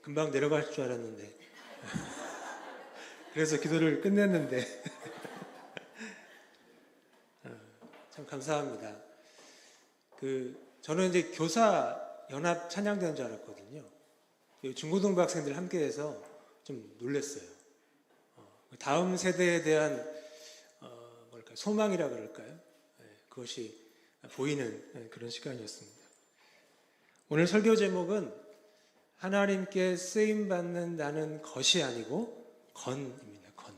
금방 내려갈 줄 알았는데 그래서 기도를 끝냈는데 참 감사합니다. 저는 이제 교사 연합 찬양대회인 줄 알았거든요. 중고등부 학생들 함께해서 좀 놀랐어요. 다음 세대에 대한 소망이라 그럴까요? 그것이 보이는 그런 시간이었습니다. 오늘 설교 제목은 하나님께 쓰임받는 나는 것이 아니고 건입니다. 건.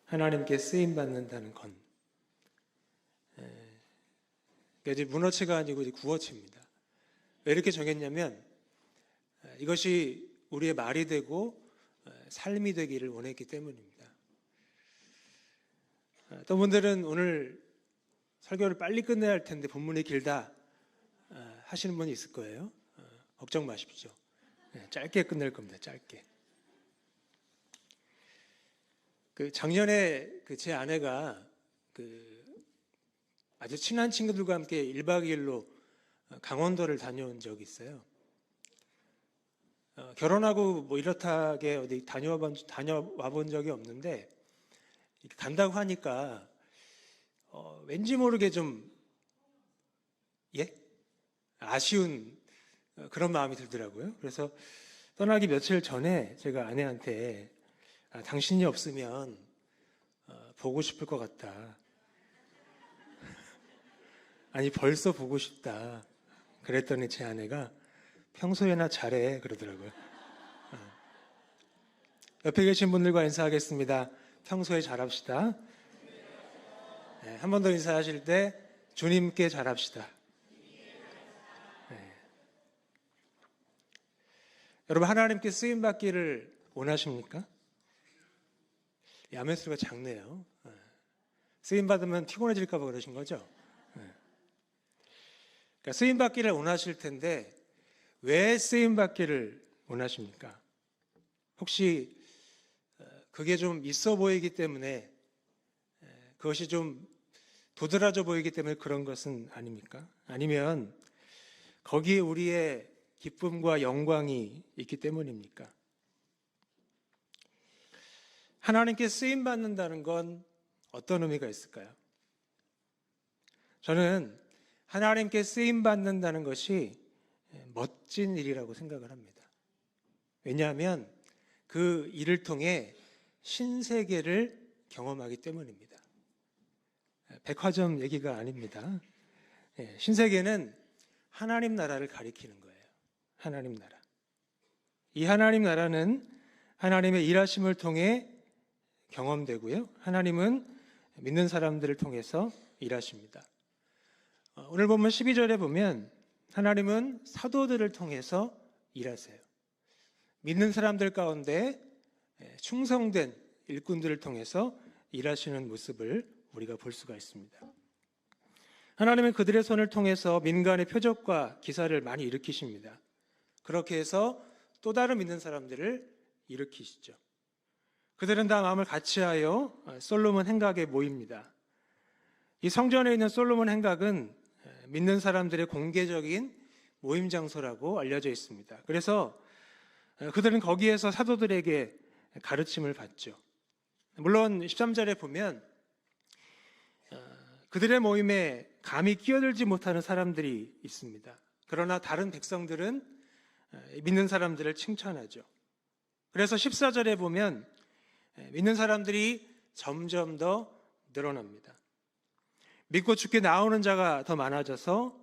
하나님께 쓰임받는다는 건. 이제 문어체가 아니고 이제 구어체입니다. 왜 이렇게 정했냐면 이것이 우리의 말이 되고 삶이 되기를 원했기 때문입니다. 어떤 분들은 오늘 설교를 빨리 끝내야 할 텐데 본문이 길다 하시는 분이 있을 거예요. 걱정 마십시오. 짧게 끝낼 겁니다. 짧게. 작년에 제 아내가 아주 친한 친구들과 함께 1박 2일로 강원도를 다녀온 적이 있어요. 결혼하고 뭐 이렇다게 어디 다녀와 본 적이 없는데 간다고 하니까 왠지 모르게 좀 아쉬운 그런 마음이 들더라고요. 그래서 떠나기 며칠 전에 제가 아내한테 당신이 없으면 보고 싶을 것 같다. 아니 벌써 보고 싶다. 그랬더니 제 아내가 평소에나 잘해 그러더라고요. 옆에 계신 분들과 인사하겠습니다. 평소에 잘합시다. 한 번 더 인사하실 때 주님께 잘합시다. 여러분 하나님께 쓰임받기를 원하십니까? 아멘 소리가 작네요. 쓰임받으면 피곤해질까 봐 그러신 거죠? 그러니까 쓰임받기를 원하실 텐데 왜 쓰임받기를 원하십니까? 혹시 그게 좀 있어 보이기 때문에 그것이 좀 도드라져 보이기 때문에 그런 것은 아닙니까? 아니면 거기에 우리의 기쁨과 영광이 있기 때문입니까? 하나님께 쓰임받는다는 건 어떤 의미가 있을까요? 저는 하나님께 쓰임받는다는 것이 멋진 일이라고 생각을 합니다. 왜냐하면 그 일을 통해 신세계를 경험하기 때문입니다. 백화점 얘기가 아닙니다. 신세계는 하나님 나라를 가리키는 거예요. 하나님 나라. 이 하나님 나라는 하나님의 일하심을 통해 경험되고요. 하나님은 믿는 사람들을 통해서 일하십니다. 오늘 보면 12절에 보면 하나님은 사도들을 통해서 일하세요. 믿는 사람들 가운데 충성된 일꾼들을 통해서 일하시는 모습을 우리가 볼 수가 있습니다. 하나님은 그들의 손을 통해서 민간의 표적과 기사를 많이 일으키십니다. 그렇게 해서 또 다른 믿는 사람들을 일으키시죠. 그들은 다 마음을 같이하여 솔로몬 행각에 모입니다. 이 성전에 있는 솔로몬 행각은 믿는 사람들의 공개적인 모임 장소라고 알려져 있습니다. 그래서 그들은 거기에서 사도들에게 가르침을 받죠. 물론 13절에 보면 그들의 모임에 감히 끼어들지 못하는 사람들이 있습니다. 그러나 다른 백성들은 믿는 사람들을 칭찬하죠. 그래서 14절에 보면 믿는 사람들이 점점 더 늘어납니다. 믿고 죽게 나오는 자가 더 많아져서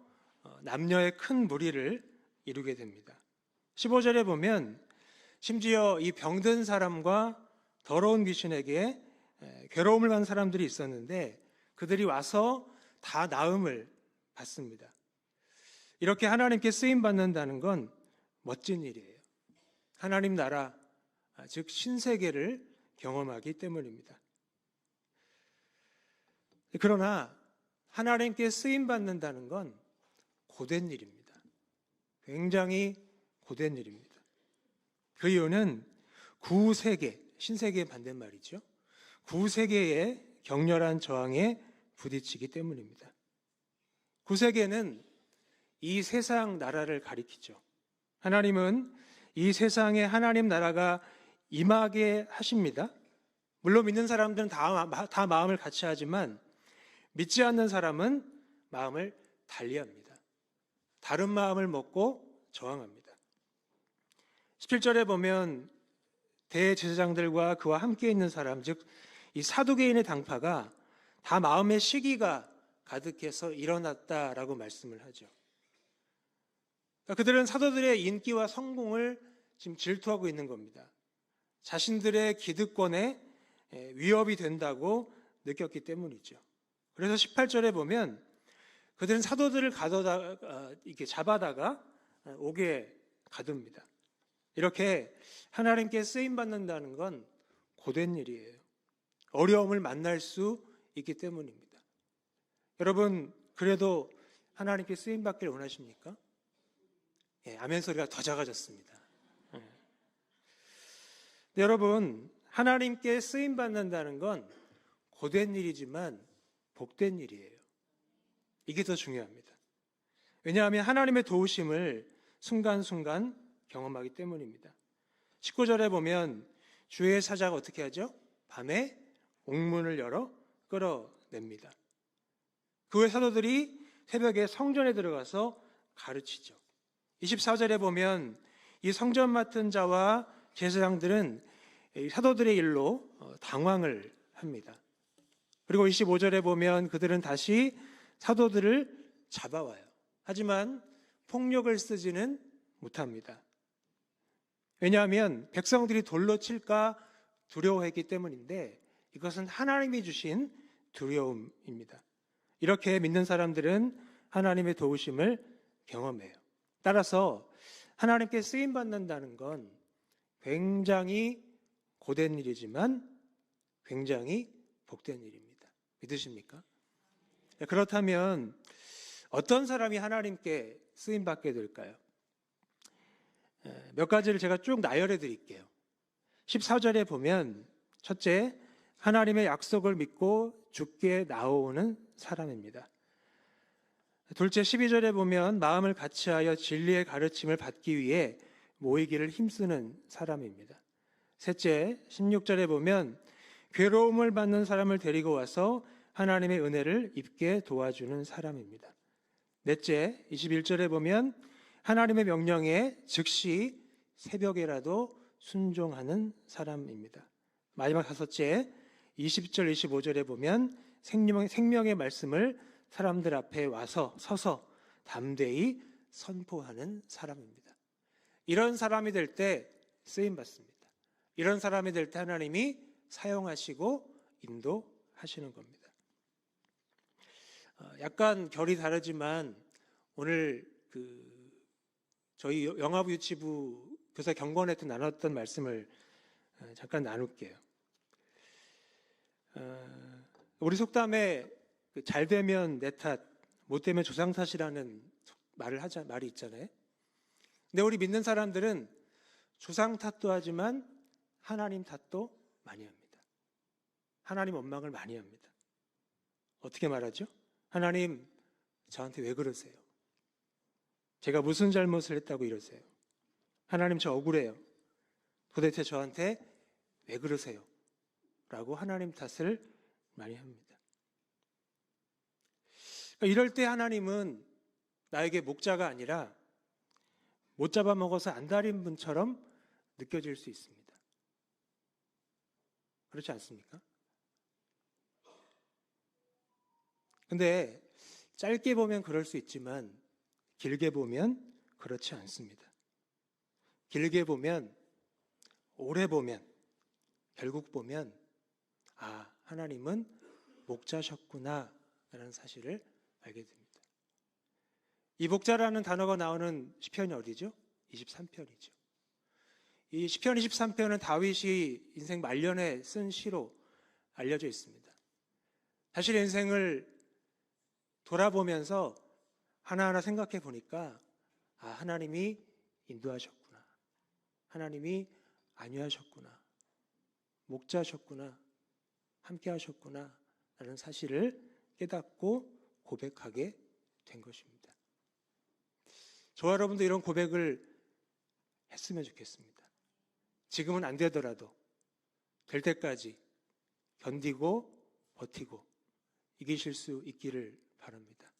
남녀의 큰 무리를 이루게 됩니다. 15절에 보면 심지어 이 병든 사람과 더러운 귀신에게 괴로움을 받는 사람들이 있었는데 그들이 와서 다 나음을 받습니다. 이렇게 하나님께 쓰임받는다는 건 멋진 일이에요. 하나님 나라, 즉 신세계를 경험하기 때문입니다. 그러나 하나님께 쓰임받는다는 건 고된 일입니다. 굉장히 고된 일입니다. 그 이유는 구세계, 신세계의 반대말이죠. 구세계의 격렬한 저항에 부딪히기 때문입니다. 구세계는 이 세상 나라를 가리키죠. 하나님은 이 세상에 하나님 나라가 임하게 하십니다. 물론 믿는 사람들은 다 마음을 같이 하지만 믿지 않는 사람은 마음을 달리합니다. 다른 마음을 먹고 저항합니다. 17절에 보면 대제사장들과 그와 함께 있는 사람, 즉 이 사두개인의 당파가 다 마음의 시기가 가득해서 일어났다라고 말씀을 하죠. 그러니까 그들은 사도들의 인기와 성공을 지금 질투하고 있는 겁니다. 자신들의 기득권에 위협이 된다고 느꼈기 때문이죠. 그래서 18절에 보면 그들은 사도들을 이렇게 잡아다가 옥에 가둡니다. 이렇게 하나님께 쓰임 받는다는 건 고된 일이에요. 어려움을 만날 수 있기 때문입니다. 여러분, 그래도 하나님께 쓰임 받길 원하십니까? 아멘 소리가 더 작아졌습니다. 여러분, 하나님께 쓰임 받는다는 건 고된 일이지만 복된 일이에요. 이게 더 중요합니다. 왜냐하면 하나님의 도우심을 순간순간 경험하기 때문입니다. 19절에 보면 주의 사자가 어떻게 하죠? 밤에 옥문을 열어 끌어냅니다. 그 후에 사도들이 새벽에 성전에 들어가서 가르치죠. 24절에 보면 이 성전 맡은 자와 제사장들은 사도들의 일로 당황을 합니다. 그리고 25절에 보면 그들은 다시 사도들을 잡아와요. 하지만 폭력을 쓰지는 못합니다. 왜냐하면 백성들이 돌로 칠까 두려워했기 때문인데 이것은 하나님이 주신 두려움입니다. 이렇게 믿는 사람들은 하나님의 도우심을 경험해요. 따라서 하나님께 쓰임받는다는 건 굉장히 고된 일이지만 굉장히 복된 일입니다. 믿으십니까? 그렇다면 어떤 사람이 하나님께 쓰임받게 될까요? 몇 가지를 제가 쭉 나열해 드릴게요. 14절에 보면 첫째, 하나님의 약속을 믿고 죽게 나오는 사람입니다. 둘째, 12절에 보면 마음을 같이하여 진리의 가르침을 받기 위해 모이기를 힘쓰는 사람입니다. 셋째, 16절에 보면 괴로움을 받는 사람을 데리고 와서 하나님의 은혜를 입게 도와주는 사람입니다. 넷째, 21절에 보면 하나님의 명령에 즉시 새벽에라도 순종하는 사람입니다. 마지막 다섯째, 20절, 25절에 보면 생명의 말씀을 사람들 앞에 와서 서서 담대히 선포하는 사람입니다. 이런 사람이 될 때 쓰임받습니다. 이런 사람이 될 때 하나님이 사용하시고 인도하시는 겁니다. 약간 결이 다르지만 오늘 저희 영아부 유치부 교사 경건회 때 나눴던 말씀을 잠깐 나눌게요. 우리 속담에 잘 되면 내 탓, 못 되면 조상 탓이라는 말이 있잖아요. 근데 우리 믿는 사람들은 조상 탓도 하지만 하나님 탓도 많이 합니다. 하나님 원망을 많이 합니다. 어떻게 말하죠? 하나님, 저한테 왜 그러세요? 제가 무슨 잘못을 했다고 이러세요? 하나님, 저 억울해요. 도대체 저한테 왜 그러세요? 라고 하나님 탓을 많이 합니다. 이럴 때 하나님은 나에게 목자가 아니라 못 잡아먹어서 안달인 분처럼 느껴질 수 있습니다. 그렇지 않습니까? 근데 짧게 보면 그럴 수 있지만 길게 보면 그렇지 않습니다. 길게 보면, 오래 보면, 결국 보면 하나님은 목자셨구나 라는 사실을 알게 됩니다. 이 목자라는 단어가 나오는 시편이 어디죠? 23편이죠. 이 시편 23편은 다윗이 인생 말년에 쓴 시로 알려져 있습니다. 자신의 인생을 돌아보면서 하나하나 생각해 보니까 하나님이 인도하셨구나. 하나님이 안위하셨구나. 목자셨구나. 함께 하셨구나. 라는 사실을 깨닫고 고백하게 된 것입니다. 저와 여러분도 이런 고백을 했으면 좋겠습니다. 지금은 안 되더라도 될 때까지 견디고 버티고 이기실 수 있기를 바랍니다.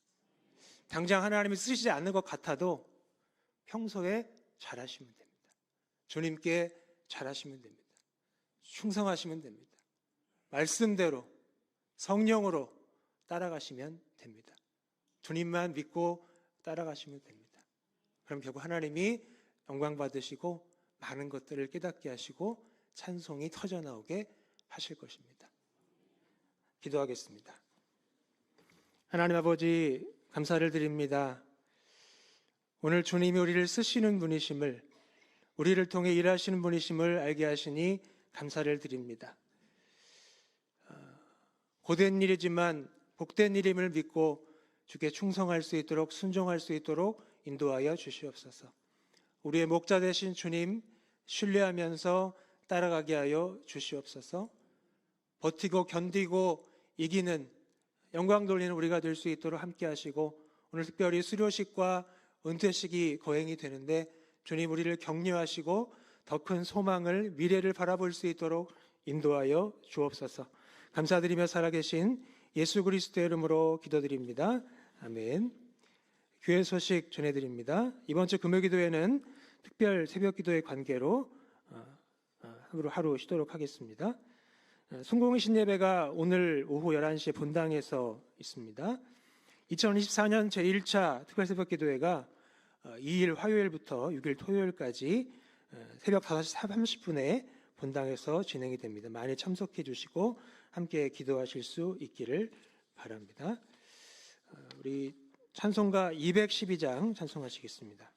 당장 하나님이 쓰시지 않는 것 같아도 평소에 잘하시면 됩니다. 주님께 잘하시면 됩니다. 충성하시면 됩니다. 말씀대로 성령으로 따라가시면 됩니다. 주님만 믿고 따라가시면 됩니다. 그럼 결국 하나님이 영광 받으시고 많은 것들을 깨닫게 하시고 찬송이 터져나오게 하실 것입니다. 기도하겠습니다. 하나님 아버지, 감사를 드립니다. 오늘 주님이 우리를 쓰시는 분이심을, 우리를 통해 일하시는 분이심을 알게 하시니 감사를 드립니다. 고된 일이지만 복된 일임을 믿고 주께 충성할 수 있도록, 순종할 수 있도록 인도하여 주시옵소서. 우리의 목자 되신 주님 신뢰하면서 따라가게 하여 주시옵소서. 버티고 견디고 이기는, 영광 돌리는 우리가 될 수 있도록 함께 하시고, 오늘 특별히 수료식과 은퇴식이 거행이 되는데 주님 우리를 격려하시고 더 큰 소망을, 미래를 바라볼 수 있도록 인도하여 주옵소서. 감사드리며 살아계신 예수 그리스도의 이름으로 기도드립니다. 아멘. 교회 소식 전해드립니다. 이번 주 금요기도에는 특별 새벽기도의 관계로 하루 쉬도록 하겠습니다. 순공의 신예배가 오늘 오후 11시에 본당에서 있습니다. 2024년 제1차 특별 새벽기도회가 2일 화요일부터 6일 토요일까지 새벽 5시 30분에 본당에서 진행이 됩니다. 많이 참석해 주시고 함께 기도하실 수 있기를 바랍니다. 우리 찬송가 212장 찬송하시겠습니다.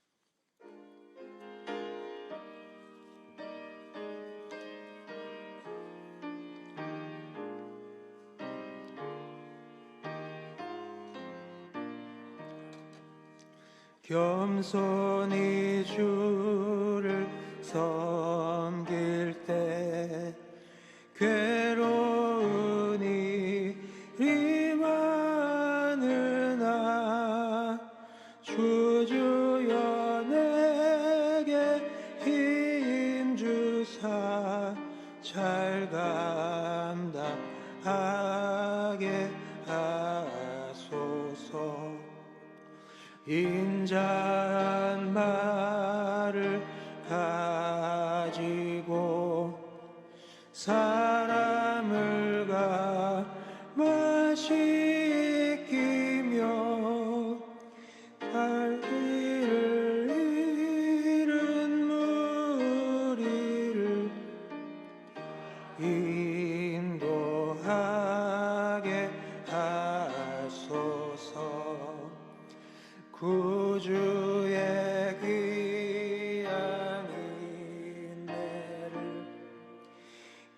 겸손히 주를 섬길 때 괴로운 일이 많으나 주 주여 내게 힘 주사 잘 감당하게 하소서. 인자한 말을 가지고 사람을 감화시키며 갈 길을 잃은 무리를 인도하게 하소서. 구주의 귀한 인내를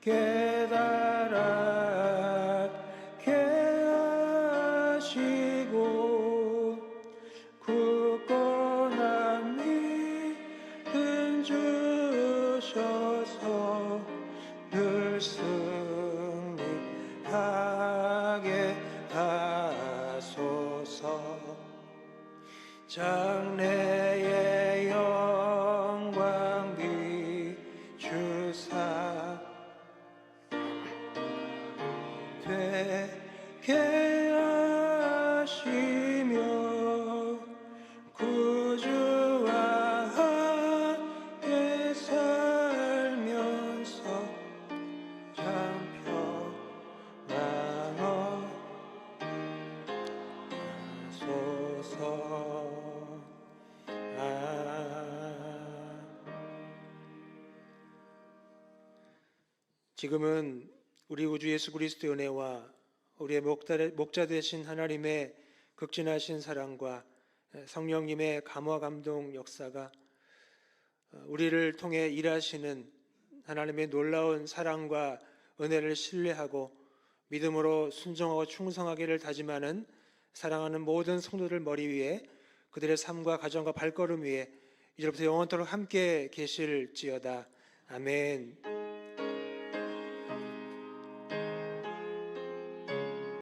깨달게 하시고 굳건한 믿음 주셔서 늘 승리하게 하소서. 장래의 영광 비추사 되게 하시며 구주와 함께 살면서 참 평안하소서. 지금은 우리 구주 예수 그리스도의 은혜와 우리의 목자 되신 하나님의 극진하신 사랑과 성령님의 감화 감동 역사가 우리를 통해 일하시는 하나님의 놀라운 사랑과 은혜를 신뢰하고 믿음으로 순종하고 충성하기를 다짐하는 사랑하는 모든 성도들 머리 위에, 그들의 삶과 가정과 발걸음 위에 이제부터 영원토록 함께 계실지어다. 아멘.